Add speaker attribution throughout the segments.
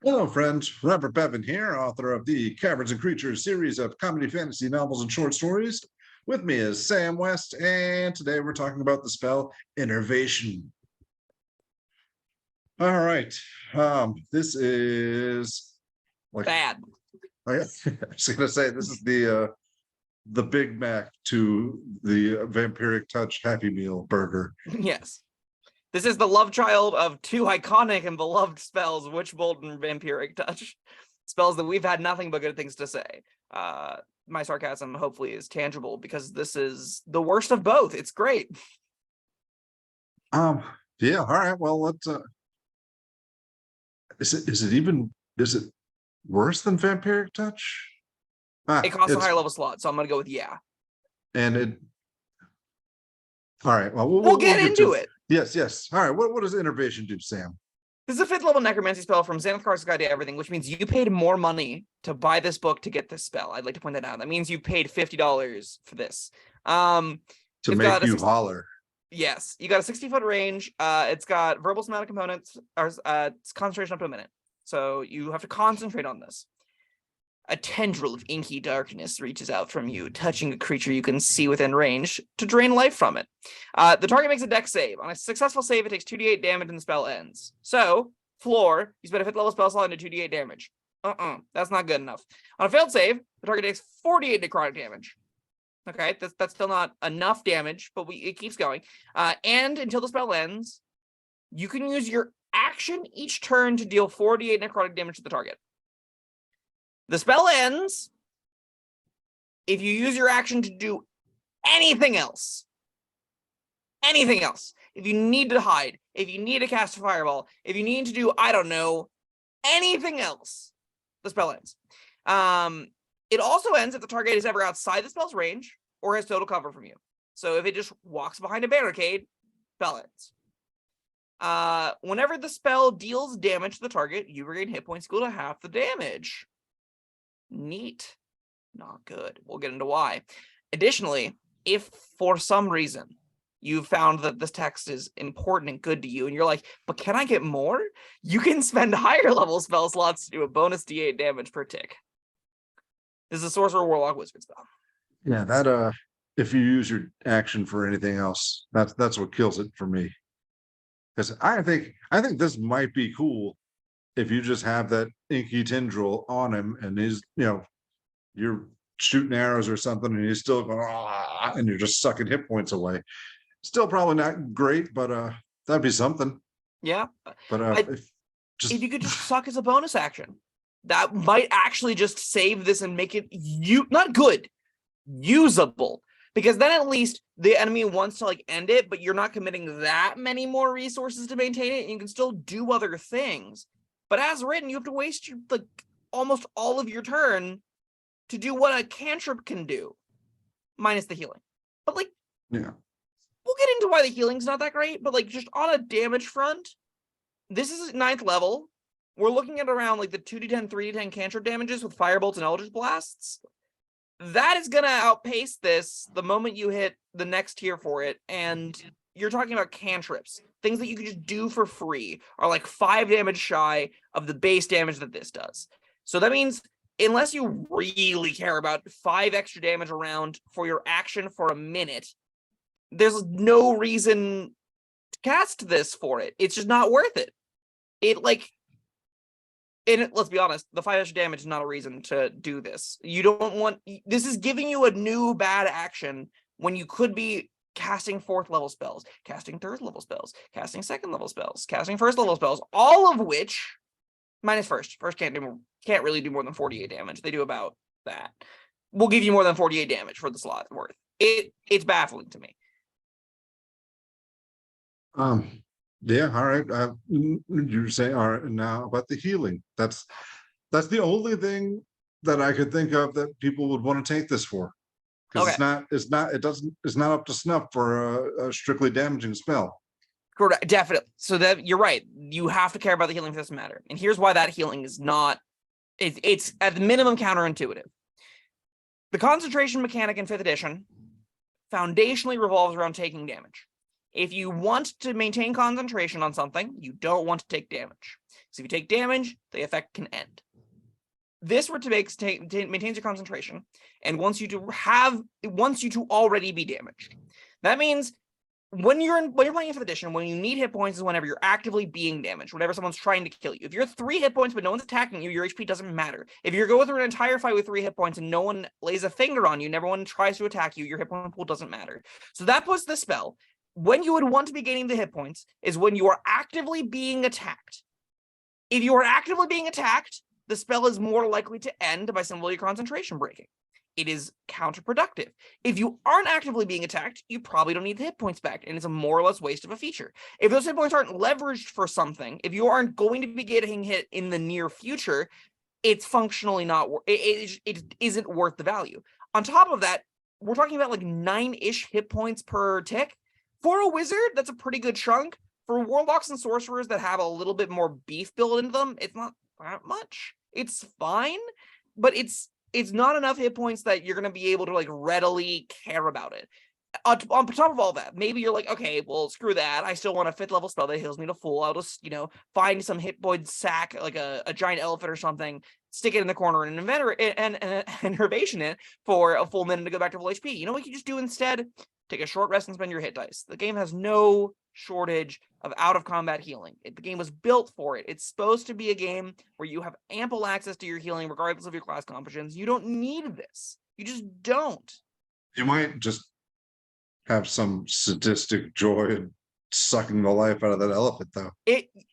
Speaker 1: Hello, friends. Robert Bevan here, author of the Caverns and Creatures series of comedy fantasy novels and short stories. With me is Sam West, and today we're talking about the spell Enervation. All right. This is like
Speaker 2: Bad.
Speaker 1: I was gonna say this is the Big Mac to the Vampiric Touch Happy Meal burger.
Speaker 2: Yes. This is the love child of two iconic and beloved spells, Witchbolt and Vampiric Touch. Spells that we've had nothing but good things to say. My sarcasm hopefully is tangible because this is the worst of both. It's great.
Speaker 1: Yeah, all right. Well, let's is it worse than Vampiric Touch?
Speaker 2: It costs a higher level slot, so I'm gonna go with yeah.
Speaker 1: And it all right. Well,
Speaker 2: we'll get into it.
Speaker 1: Yes. All right. What does Enervation do, Sam?
Speaker 2: This is a 5th level necromancy spell from Xanath Kark's Guide to Everything, which means you paid more money to buy this book to get this spell. I'd like to point that out. That means you paid $50 for this.
Speaker 1: To make you holler.
Speaker 2: Yes, you got a 60-foot range. It's got verbal somatic components, or it's concentration up to a minute. So you have to concentrate on this. A tendril of inky darkness reaches out from you, touching a creature you can see within range to drain life from it. The target makes a dex save. On a successful save, it takes 2d8 damage and the spell ends. So, floor, you spend a 5th level spell slot into 2d8 damage. That's not good enough. On a failed save, the target takes 48 necrotic damage. Okay, that's still not enough damage, but it keeps going. And until the spell ends, you can use your action each turn to deal 48 necrotic damage to the target. The spell ends if you use your action to do anything else. Anything else. If you need to hide, if you need to cast a fireball, if you need to do, I don't know, anything else, the spell ends. It also ends if the target is ever outside the spell's range or has total cover from you. So if it just walks behind a barricade, spell ends. Whenever the spell deals damage to the target, you regain hit points equal to half the damage. Neat. Not good. We'll get into why. Additionally, if for some reason you found that this text is important and good to you, and you're like, but can I get more? You can spend higher level spell slots to do a bonus d8 damage per tick. This is a Sorcerer, Warlock, Wizard spell.
Speaker 1: Yeah, that if you use your action for anything else, that's what kills it for me. Because I think this might be cool if you just have that inky tendril on him and he's, you're shooting arrows or something and he's still going, and you're just sucking hit points away. Still probably not great, but that'd be something.
Speaker 2: Yeah.
Speaker 1: But
Speaker 2: if you could just suck as a bonus action, that might actually just save this and make it not good, usable. Because then at least the enemy wants to end it, but you're not committing that many more resources to maintain it, and you can still do other things. But as written, you have to waste almost all of your turn to do what a cantrip can do, minus the healing. But
Speaker 1: yeah,
Speaker 2: we'll get into why the healing's not that great. But just on a damage front, this is 9th level. We're looking at around the 2d10, 3d10 cantrip damages with firebolts and eldritch blasts. That is gonna outpace this the moment you hit the next tier for it, and you're talking about cantrips. Things that you can just do for free are 5 damage shy of the base damage that this does. So that means unless you really care about 5 extra damage around for your action for a minute, there's no reason to cast this for it. It's just not worth it. Let's be honest, the 5 extra damage is not a reason to do this. You don't want, this is giving you a new bad action when you could be casting 4th level spells, casting 3rd level spells, casting 2nd level spells, casting 1st level spells, all of which, minus first can't really do more than 48 damage. They do about that. We'll give you more than 48 damage for the slot worth. It's baffling to me.
Speaker 1: Yeah, all right. You're saying all right now about the healing. That's the only thing that I could think of that people would want to take this for. Because it's not up to snuff for a strictly damaging spell.
Speaker 2: Correct, definitely. So that you're right. You have to care about the healing for this matter. And here's why that healing is not. It's at the minimum counterintuitive. The concentration mechanic in 5th edition foundationally revolves around taking damage. If you want to maintain concentration on something, you don't want to take damage. So if you take damage, the effect can end. This maintains your concentration and wants you to already be damaged. That means when you're playing 5th edition, when you need hit points is whenever you're actively being damaged, whenever someone's trying to kill you. If you're 3 hit points but no one's attacking you, your HP doesn't matter. If you're going through an entire fight with 3 hit points and no one lays a finger on you, and everyone tries to attack you, your hit point pool doesn't matter. So that puts the spell. When you would want to be gaining the hit points is when you are actively being attacked. If you are actively being attacked, the spell is more likely to end by simply your concentration breaking. It is counterproductive. If you aren't actively being attacked, you probably don't need the hit points back, and it's a more or less waste of a feature. If those hit points aren't leveraged for something, if you aren't going to be getting hit in the near future, it's functionally not. It isn't worth the value. On top of that, we're talking about like 9-ish hit points per tick. For a wizard, that's a pretty good chunk. For warlocks and sorcerers that have a little bit more beef built into them, it's not that much. It's fine, but it's not enough hit points that you're going to be able to like readily care about it. On top of all that, maybe you're like, okay, well, screw that. I still want a 5th level spell that heals me to full. I'll just, find some hit point sack, like a giant elephant or something, stick it in the corner and Enervation it for a full minute to go back to full HP. You know what you just do instead? Take a short rest and spend your hit dice. The game has no shortage of out-of-combat healing. The game was built for it. It's supposed to be a game where you have ample access to your healing regardless of your class competitions. You don't need this. You just don't.
Speaker 1: You might just have some sadistic joy in sucking the life out of that elephant, though.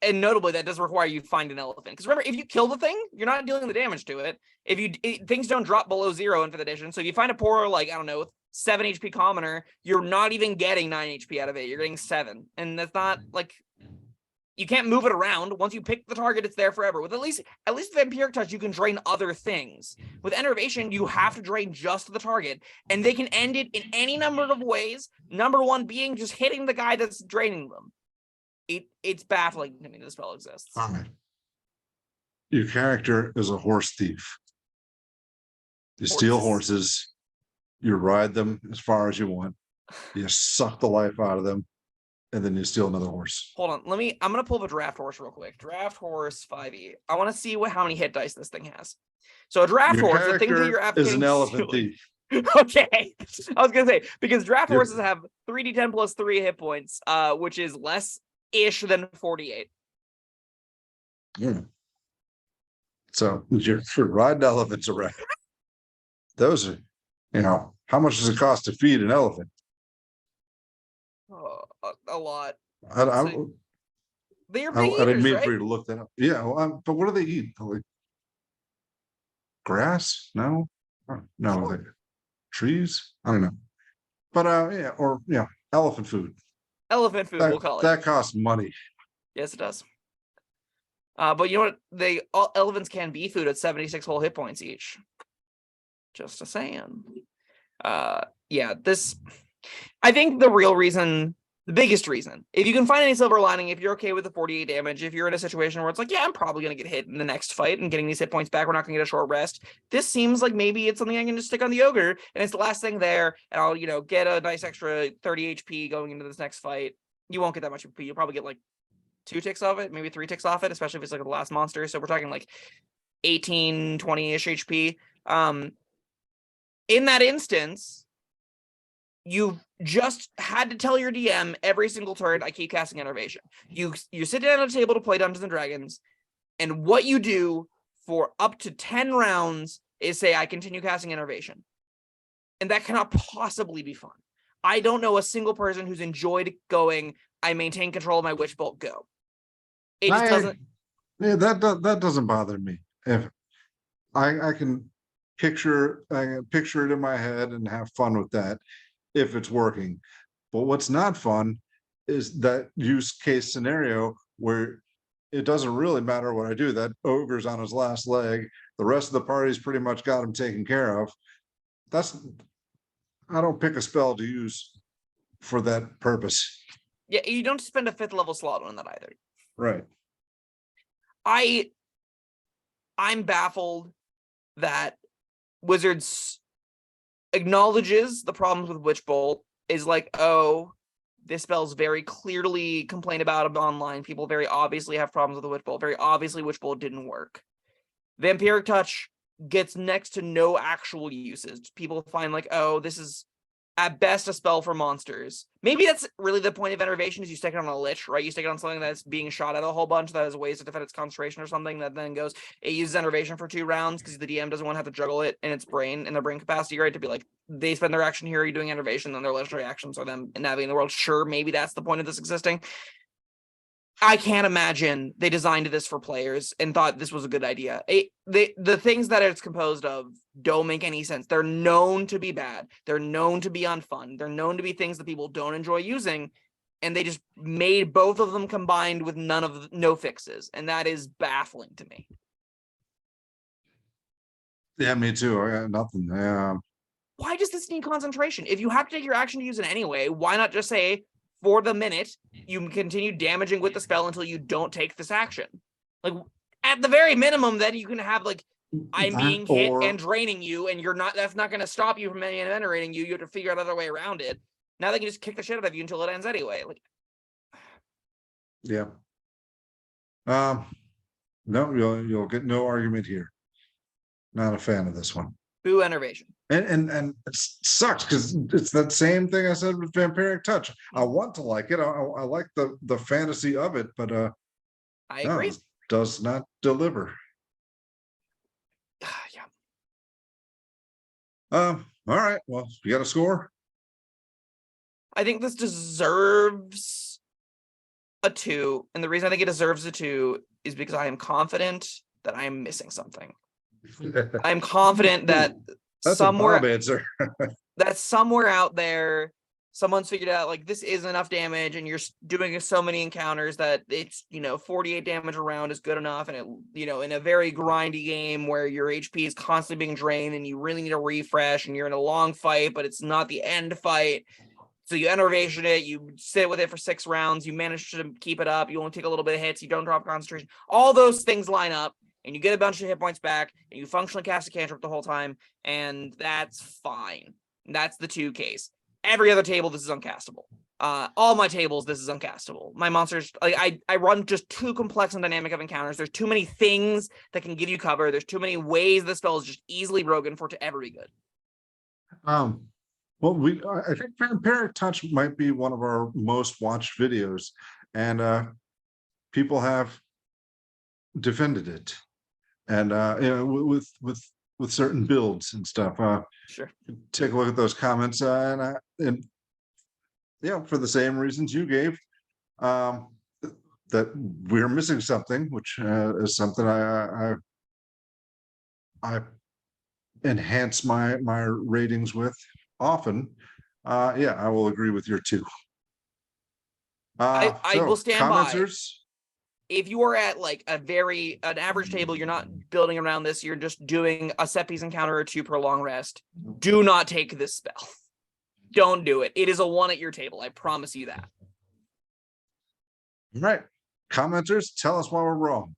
Speaker 2: And notably, that does require you find an elephant. Because remember, if you kill the thing, you're not dealing the damage to it. Things don't drop below 0 in 5th edition. So if you find a poor, 7 HP commoner, you're not even getting 9 HP out of it. You're getting 7. And that's not you can't move it around. Once you pick the target, it's there forever. With at least Vampiric Touch, you can drain other things. With Enervation, you have to drain just the target, and they can end it in any number of ways. Number one being just hitting the guy that's draining them. It's baffling to me the spell exists.
Speaker 1: All right. Your character is a horse thief. You steal horses. You ride them as far as you want. You suck the life out of them, and then you steal another horse.
Speaker 2: Hold on, I'm gonna pull up a draft horse real quick. Draft horse 5e. I want to see how many hit dice this thing has. So a draft horse, the thing that you're advocating
Speaker 1: is an elephant thief.
Speaker 2: Okay, I was gonna say because draft horses have 3d10 plus 3 hit points, which is less-ish than 48.
Speaker 1: Yeah. So you're riding elephants around. Those are, how much does it cost to feed an elephant?
Speaker 2: A lot.
Speaker 1: I didn't mean
Speaker 2: right?
Speaker 1: for you to look that up. Yeah, well, but what do they eat? Like grass? No, no, trees. I don't know. But elephant food.
Speaker 2: Elephant food, we'll call it.
Speaker 1: That costs money.
Speaker 2: Yes, it does. But you know what? All elephants can be food at 76 whole hit points each. Just a saying. I think the biggest reason, if you can find any silver lining, if you're okay with the 48 damage, if you're in a situation where it's like, yeah, I'm probably going to get hit in the next fight and getting these hit points back, we're not going to get a short rest. This seems like maybe it's something I can just stick on the ogre, and it's the last thing there, and I'll, get a nice extra 30 HP going into this next fight. You won't get that much HP. You'll probably get 2 ticks off it, maybe 3 ticks off it, especially if it's the last monster. So we're talking 18, 20-ish HP. In that instance, you've just had to tell your DM every single turn, I keep casting Enervation. You sit down at a table to play Dungeons and Dragons, and what you do for up to 10 rounds is say, I continue casting Enervation. And that cannot possibly be fun. I don't know a single person who's enjoyed going, I maintain control of my Witch Bolt, go. It just doesn't.
Speaker 1: Yeah, that doesn't bother me. If I can picture it in my head and have fun with that if it's working. But what's not fun is that use case scenario where it doesn't really matter what I do. That ogre's on his last leg. The rest of the party's pretty much got him taken care of. I don't pick a spell to use for that purpose.
Speaker 2: Yeah, you don't spend a 5th level slot on that either.
Speaker 1: Right.
Speaker 2: I'm baffled that Wizards acknowledges the problems with Witch Bolt, is like, oh, this spell's very clearly complained about online. People very obviously have problems with the Witch Bolt. Very obviously, Witch Bolt didn't work. Vampiric Touch gets next to no actual uses. People find like, oh, this is at best a spell for monsters. Maybe that's really the point of Enervation, is you stick it on a Lich, right? You stick it on something that's being shot at a whole bunch that has ways to defend its concentration or something that then goes, it uses Enervation for 2 rounds because the DM doesn't want to have to juggle it in its brain, in their brain capacity, right? To be like, they spend their action here, you're doing Enervation, then their legendary actions are them navigating the world. Sure, maybe that's the point of this existing. I can't imagine they designed this for players and thought this was a good idea. The things that it's composed of don't make any sense. They're known to be bad. They're known to be unfun. They're known to be things that people don't enjoy using. And they just made both of them combined with no fixes. And that is baffling to me.
Speaker 1: Yeah, me too. I got nothing.
Speaker 2: Why does this need concentration? If you have to take your action to use it anyway, why not just say, for the minute, you continue damaging with the spell until you don't take this action? Like, at the very minimum, then you can have like, I'm being hit and draining you, and that's not going to stop you from venerating you. You have to figure out another way around it. Now they can just kick the shit out of you until it ends anyway. Like,
Speaker 1: yeah. No, you'll get no argument here. Not a fan of this one.
Speaker 2: Boo Enervation.
Speaker 1: And it sucks because it's that same thing I said with Vampiric Touch. I want to like it. I like the fantasy of it, but
Speaker 2: I agree.
Speaker 1: No, it does not deliver.
Speaker 2: Yeah.
Speaker 1: All right. Well, you got a score?
Speaker 2: I think this deserves a 2, and the reason I think it deserves a 2 is because I am confident that I am missing something. I'm confident that
Speaker 1: that's
Speaker 2: somewhere
Speaker 1: a Bob answer.
Speaker 2: that somewhere out there, someone's figured out like this is enough damage, and you're doing so many encounters that it's 48 damage a round is good enough, and it in a very grindy game where your HP is constantly being drained and you really need a refresh, and you're in a long fight, but it's not the end fight. So you Enervation it, you sit with it for 6 rounds, you manage to keep it up, you only take a little bit of hits, you don't drop concentration. All those things line up, and you get a bunch of hit points back, and you functionally cast a cantrip the whole time, and that's fine. That's the 2 case. Every other table, this is uncastable. All my tables, this is uncastable. My monsters, I run just too complex and dynamic of encounters. There's too many things that can give you cover. There's too many ways the spell is just easily broken for it to ever be good.
Speaker 1: Well, I think Vampiric Touch might be one of our most watched videos, and people have defended it, and with certain builds and stuff.
Speaker 2: Sure.
Speaker 1: Take a look at those comments, and for the same reasons you gave, that we're missing something, which is something I enhance my ratings with often. I will agree with your 2.
Speaker 2: I will stand
Speaker 1: commenters?
Speaker 2: by. If you are at like an average table, you're not building around this, you're just doing a set piece encounter or 2 per long rest, do not take this spell. Don't do it. It is a 1 at your table. I promise you that.
Speaker 1: All right. Commenters, tell us why we're wrong.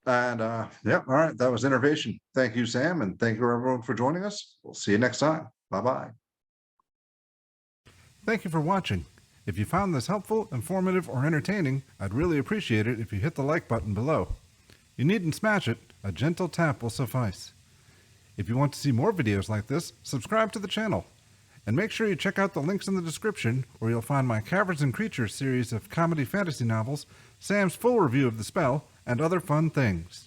Speaker 1: And all right. That was Enervation. Thank you, Sam. And thank you everyone for joining us. We'll see you next time. Bye-bye. Thank you for watching. If you found this helpful, informative, or entertaining, I'd really appreciate it if you hit the like button below. You needn't smash it. A gentle tap will suffice. If you want to see more videos like this, subscribe to the channel. And make sure you check out the links in the description, where you'll find my Caverns Creatures series of comedy fantasy novels, Sam's full review of the spell, and other fun things.